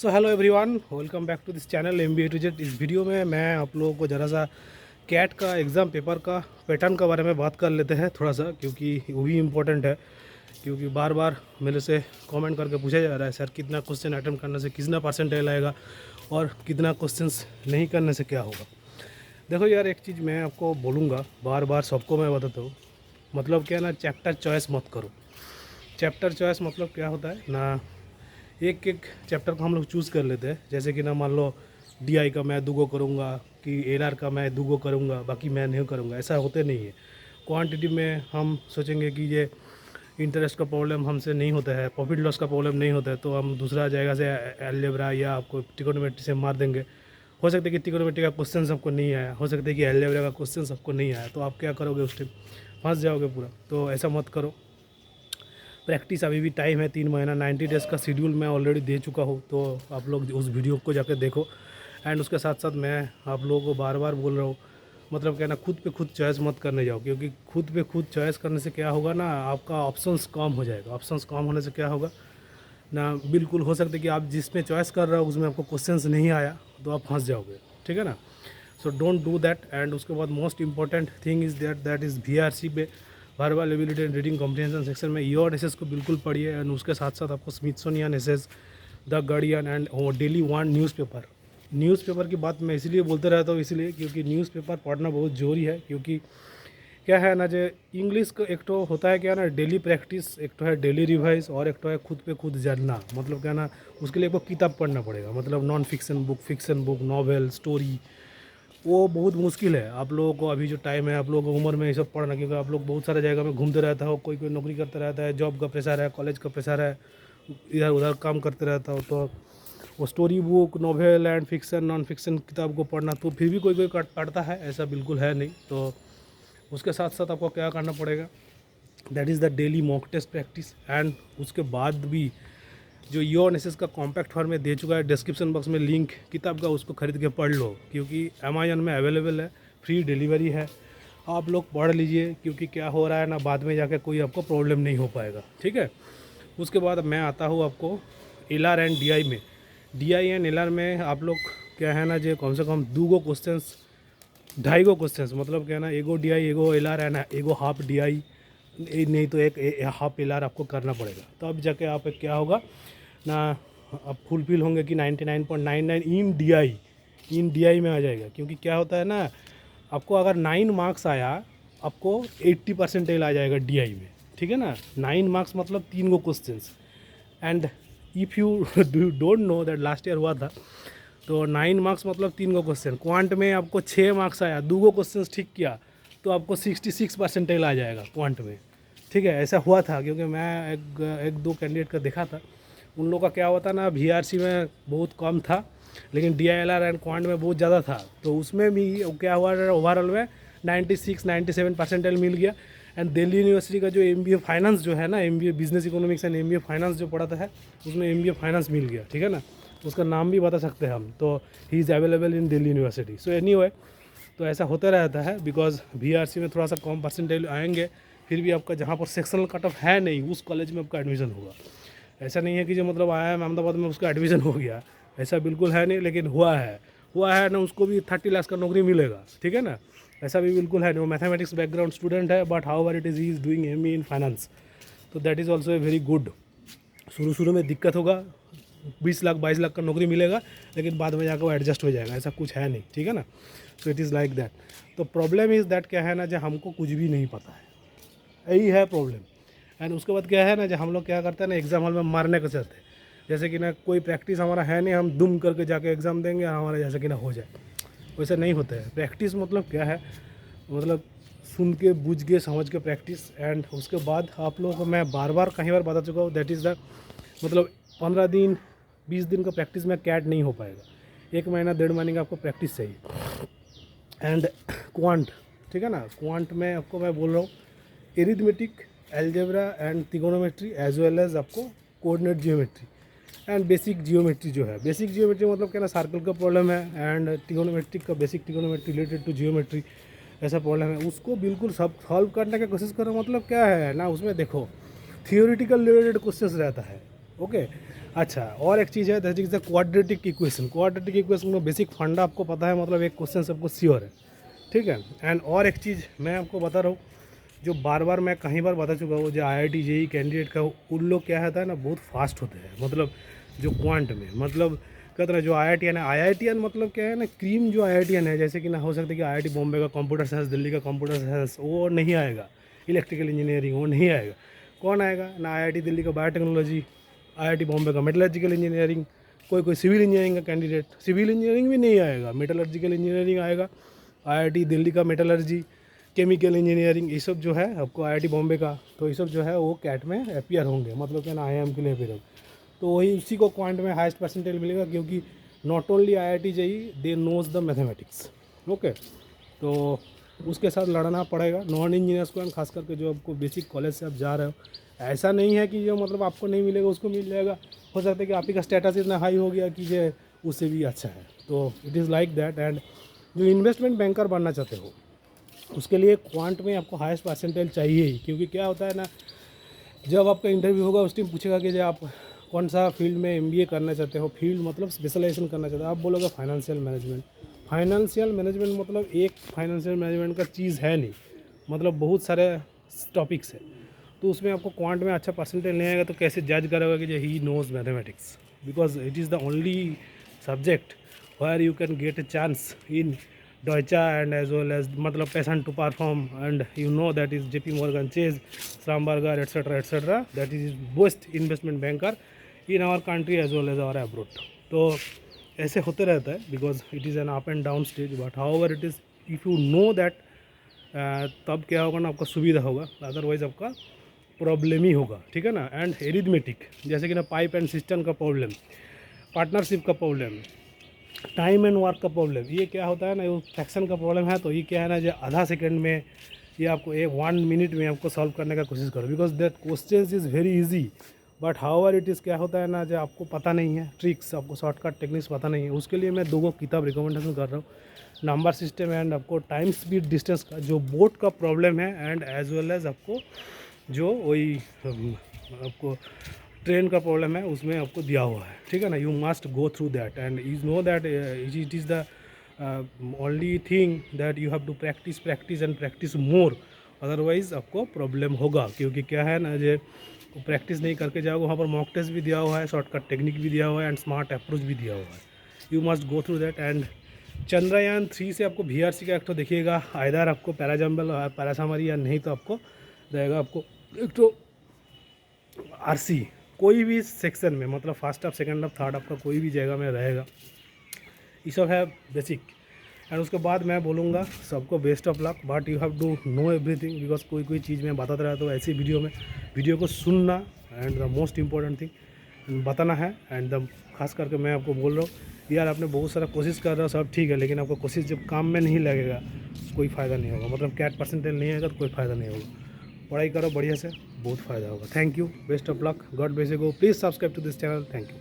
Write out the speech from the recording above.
So hello everyone, welcome back to this channel MBA to Z। इस video में मैं आप लोगों को ज़रा सा कैट का एग्ज़ाम पेपर का पैटर्न के बारे में बात कर लेते हैं थोड़ा सा, क्योंकि वो भी इम्पोर्टेंट है। क्योंकि बार बार मेरे से कमेंट करके पूछा जा रहा है, सर कितना क्वेश्चन अटेम्प्ट करने से कितना परसेंटेज आएगा और कितना क्वेश्चंस नहीं करने से क्या होगा। देखो यार, एक चीज़ मैं आपको बोलूँगा, बार बार सबको मैं बताता हूँ, मतलब क्या ना, चैप्टर चॉइस मत करो। चैप्टर चॉइस मतलब क्या होता है ना, एक एक चैप्टर को हम लोग चूज़ कर लेते हैं। जैसे कि ना, मान लो DI का मैं 2 करूँगा कि LR का मैं 2 करूँगा, बाकी मैं नहीं करूँगा, ऐसा होते नहीं है। क्वांटिटी में हम सोचेंगे कि ये इंटरेस्ट का प्रॉब्लम हमसे नहीं होता है, प्रॉफिट लॉस का प्रॉब्लम नहीं होता है, तो हम दूसरा जगह से अलजेब्रा या आपको ट्रिगोनोमेट्री से मार देंगे। हो सकता है कि ट्रिगोनोमेट्री का क्वेश्चन सबको नहीं आया, हो सकता है कि अलजेब्रा का क्वेश्चन सबको नहीं आया, तो आप क्या करोगे, उस टाइम फंस जाओगे पूरा। तो ऐसा मत करो। प्रैक्टिस अभी भी टाइम है, 3 महीना, 90 डेज़ का शेड्यूल मैं ऑलरेडी दे चुका हूँ, तो आप लोग उस वीडियो को जाकर देखो। एंड उसके साथ साथ मैं आप लोगों को बार बार बोल रहा हूँ, मतलब क्या ना, खुद पे खुद चॉइस मत करने जाओ, क्योंकि खुद पे खुद चॉइस करने से क्या होगा ना, आपका ऑप्शंस कम हो जाएगा। ऑप्शंस कम होने से क्या होगा ना, बिल्कुल हो सकता है कि आप जिसमें चॉइस कर रहे हो उसमें आपको क्वेश्चंस नहीं आया, तो आप फंस जाओगे, ठीक है ना। So don't do that. And उसके बाद most important thing is that is VRC पे, verbal ability and reading comprehension section में योर एसेस को बिल्कुल पढ़िए। एंड उसके साथ साथ आपको Smithsonian essays, the Guardian and daily one newspaper की बात मैं इसलिए बोलते रहता हूँ, इसलिए क्योंकि न्यूज़पेपर पढ़ना बहुत ज़रूरी है। क्योंकि क्या है ना, जो इंग्लिश का एक तो होता है क्या ना, डेली प्रैक्टिस, एक तो है डेली रिवाइज, और एक तो है खुद पे खुद जानना। मतलब क्या ना, उसके लिए आपको किताब पढ़ना पड़ेगा, मतलब non fiction book, fiction book, novel, story. वो बहुत मुश्किल है आप लोगों को, अभी जो टाइम है आप लोगों को उम्र में ये सब पढ़ना, क्योंकि आप लोग बहुत सारे जगह में घूमते रहता हो, कोई कोई नौकरी करता रहता है, जॉब का प्रेशर है, कॉलेज का प्रेशर है, इधर उधर काम करते रहता हो, तो वो story book, novel and fiction, non fiction किताब को पढ़ना, तो फिर भी कोई कोई पढ़ता है, ऐसा बिल्कुल है नहीं। तो उसके साथ साथ आपको क्या करना पड़ेगा, that is the daily mock test practice. And उसके बाद भी जो योर एनालिसिस का कॉम्पैक्ट फॉर्म में दे चुका है, डिस्क्रिप्शन बॉक्स में लिंक किताब का, उसको खरीद के पढ़ लो, क्योंकि अमेजन में अवेलेबल है, फ्री डिलीवरी है। आप लोग पढ़ लीजिए, क्योंकि क्या हो रहा है ना, बाद में जाके कोई आपको प्रॉब्लम नहीं हो पाएगा, ठीक है। उसके बाद मैं आता हूँ आपको LR एंड DI में। DI एंड LR में आप लोग क्या है ना, जो कम से कम 2 क्वेश्चंस, 2.5 क्वेश्चंस, मतलब क्या है ना, एगो DI एगो LR एंड एगो हाफ DI, नहीं तो एक हाफ LR आपको करना पड़ेगा। तो अब जाके आप क्या होगा ना, अब फुलफिल होंगे कि 99.99 इन DI में आ जाएगा। क्योंकि क्या होता है ना, आपको अगर 9 मार्क्स आया, आपको 80 परसेंटेज आ जाएगा DI में, ठीक है ना। 9 मार्क्स मतलब 3 questions. And if you don't know that, last year हुआ था, तो 9 मार्क्स मतलब 3 क्वेश्चन। क्वांट में आपको 6 मार्क्स आया, 2 क्वेश्चन ठीक किया, तो आपको 66 परसेंटेज आ जाएगा क्वांट में, ठीक है। ऐसा हुआ था, क्योंकि मैं एक दो कैंडिडेट का देखा था, उन लोगों का क्या होता ना, VRC में बहुत कम था, लेकिन DILR एंड क्वांट में बहुत ज़्यादा था। तो उसमें भी क्या हुआ, ओवरऑल में 96 97 परसेंटेज मिल गया। एंड दिल्ली यूनिवर्सिटी का जो MBA फाइनेंस जो है ना, MBA business economics and MBA finance जो पढ़ाता है, उसमें MBA फाइनेंस मिल गया, ठीक है ना। उसका नाम भी बता सकते हैं हम, तो he is available in Delhi university. So anyway, तो ऐसा होता रहता है, बिकॉज VRC में थोड़ा सा कम परसेंटेज आएंगे, फिर भी आपका जहाँ पर सेक्शनल कट ऑफ है नहीं, उस कॉलेज में आपका एडमिशन होगा। ऐसा नहीं है कि जो मतलब आया है अहमदाबाद में उसका एडमिशन हो गया, ऐसा बिल्कुल है नहीं, लेकिन हुआ है ना, उसको भी 30 लाख का नौकरी मिलेगा, ठीक है ना। ऐसा भी बिल्कुल है नहीं। वो मैथमेटिक्स बैकग्राउंड स्टूडेंट है, but how it is he is doing ME in finance, तो that is also a very good. शुरू में दिक्कत होगा, 20 लाख 22 लाख का नौकरी मिलेगा, लेकिन बाद में जाकर वो एडजस्ट हो जाएगा, ऐसा कुछ है नहीं, ठीक है ना। So it is like that. तो प्रॉब्लम इज़ दैट क्या है ना, जो हमको कुछ भी नहीं पता है, यही है प्रॉब्लम। एंड उसके बाद क्या है ना, जो हम लोग क्या करते हैं ना, एग्ज़ाम हॉल में मारने को चलते हैं, जैसे कि ना कोई प्रैक्टिस हमारा है नहीं, हम दुम करके जाके एग्ज़ाम देंगे और हमारा जैसे कि ना हो जाए, वैसा नहीं होता है। प्रैक्टिस मतलब क्या है, मतलब सुन के बुझ के समझ के प्रैक्टिस। एंड उसके बाद आप लोगों को मैं बार बार कहीं बार बता चुका हूँ, दैट इज़ द, मतलब 15 दिन 20 दिन का प्रैक्टिस में कैट नहीं हो पाएगा, 1 महीना 1.5 महीने का आपको प्रैक्टिस चाहिए। एंड क्वांट, ठीक है ना, क्वांट में आपको मैं बोल रहा हूँ arithmetic, algebra and trigonometry, as well as आपको coordinate geometry and basic geometry जो है। बेसिक जियोमेट्री मतलब क्या ना, सर्कल का प्रॉब्लम है, एंड ट्रिगोनोमेट्रिक का basic trigonometry related to geometry, ऐसा प्रॉब्लम है, उसको बिल्कुल सब सॉल्व करने की कोशिश करो। मतलब क्या है ना, उसमें देखो थियोरिटिकल रिलेटेड क्वेश्चंस रहता है, ओके। अच्छा, और एक चीज़ है that is the quadratic equation. Quadratic equation में बेसिक फंडा आपको पता है, मतलब एक क्वेश्चन सबको श्योर है, ठीक है। एंड और एक चीज़ मैं आपको बता रहा हूँ, जो बार बार मैं कई बार बता चुका हूँ, जो IIT JEE कैंडिडेट का उन लोग क्या होता है ना, बहुत फास्ट होते हैं, मतलब जो क्वांट में, मतलब कहते हैं जो IITian मतलब क्या है ना, क्रीम जो IITian है, जैसे कि ना हो सकता है कि IIT बॉम्बे का कंप्यूटर साइंस, दिल्ली का कंप्यूटर साइंस, वो नहीं आएगा, इलेक्ट्रिकल इंजीनियरिंग वो नहीं आएगा। कौन आएगा ना, IIT दिल्ली का बायोटेक्नोलॉजी, IIT बॉम्बे का मेटलर्जिकल इंजीनियरिंग, कोई सिविल इंजीनियरिंग का कैंडिडेट, सिविल इंजीनियरिंग भी नहीं आएगा, मेटलर्जिकल इंजीनियरिंग आएगा। IIT दिल्ली का मेटलर्जी, केमिकल इंजीनियरिंग, ये सब जो है आपको IIT बॉम्बे का, तो ये सब जो है वो कैट में अपीयर होंगे, मतलब क्या ना IIM के लिए फिर, तो वही उसी को क्वांट में हाईएस्ट परसेंटेज मिलेगा, क्योंकि not only IIT JEE they knows the mathematics. Okay, तो उसके साथ लड़ना पड़ेगा नॉन इंजीनियर्स को, खास करके जो आपको बेसिक कॉलेज से आप जा रहे हो। ऐसा नहीं है कि जो मतलब आपको नहीं मिलेगा उसको मिल जाएगा, हो सकता है कि आप ही का स्टेटस इतना हाई हो गया कि ये उससे भी अच्छा है, तो it is like that. And जो इन्वेस्टमेंट बैंकर बनना चाहते हो उसके लिए क्वांट में आपको हाईएस्ट परसेंटेज चाहिए ही, क्योंकि क्या होता है ना, जब आपका इंटरव्यू होगा उस टाइम पूछेगा कि जो आप कौन सा फील्ड में MBA करना चाहते हो, फील्ड मतलब स्पेशलाइजेशन करना चाहते हो, आप बोलोगे फाइनेंशियल मैनेजमेंट। फाइनेंशियल मैनेजमेंट मतलब एक फाइनेंशियल मैनेजमेंट का चीज़ है नहीं, मतलब बहुत सारे टॉपिक्स है, तो उसमें आपको क्वांट में अच्छा परसेंटेज नहीं आएगा तो कैसे जज करोगे कि जो he knows mathematics, because it is the only subject where you can get a chance in Deutsche and as well as मतलब passion to perform, and you know that is JP Morgan Chase, Schlumberger etc. that is best investment banker in our country as well as our abroad। तो ऐसे होते रहता है, because it is an up and down stage, but however it is if you know that, तब क्या होगा ना, आपका सुविधा होगा, अदरवाइज आपका प्रॉब्लम ही होगा, ठीक है ना। एंड एरिथमेटिक, जैसे कि ना पाइप एंड सिस्टम का प्रॉब्लम, पार्टनरशिप का प्रॉब्लम, टाइम एंड वर्क का प्रॉब्लम, ये क्या होता है ना, वो फ्रैक्शन का प्रॉब्लम है, तो ये क्या है ना, जो आधा सेकंड में ये आपको 1 मिनट में आपको सॉल्व करने का कोशिश करो, because that question is very easy, but however it is क्या होता है ना, जो आपको पता नहीं है ट्रिक्स, आपको शॉर्टकट टेक्निक्स पता नहीं है, उसके लिए मैं 2 किताब रिकमेंडेशन कर रहा हूँ, नंबर सिस्टम एंड आपको टाइम स्पीड डिस्टेंस का जो बोर्ड का प्रॉब्लम है, एंड एज वेल एज आपको जो वही आपको ट्रेन का प्रॉब्लम है उसमें आपको दिया हुआ है, ठीक है ना। You must go through that and you know that it is the only thing that you have to practice and practice more, otherwise आपको प्रॉब्लम होगा, क्योंकि क्या है ना, जो प्रैक्टिस नहीं करके जाओगे, वहाँ पर मॉक टेस्ट भी दिया हुआ है, शॉर्टकट टेक्निक भी दिया हुआ है, एंड स्मार्ट अप्रोच भी दिया हुआ है। You must go through that. And Chandrayaan 3 से आपको VRC का एक तो देखिएगा, आइदर आपको पैराजम्बल पैरासामरी, या नहीं तो आपको रहेगा आपको एक तो RC, कोई भी सेक्शन में, मतलब first half, second half, third half का कोई भी जगह में रहेगा। ये सब है बेसिक। एंड उसके बाद मैं बोलूँगा सबको best of luck, but you have to know everything, because कोई चीज़ मैं बताता रहा तो ऐसी वीडियो को सुनना, and the most important thing बताना है। एंड द खास करके मैं आपको बोल रहा हूँ यार, आपने बहुत सारा कोशिश कर रहा हो, सब ठीक है, लेकिन आपको कोशिश जब काम में नहीं लगेगा कोई फ़ायदा नहीं होगा, मतलब कैट परसेंटेज नहीं आएगा तो कोई फ़ायदा नहीं होगा। पढ़ाई करो बढ़िया से, बहुत फ़ायदा होगा। Thank you, best of luck, God bless you, please subscribe to this channel, thank you.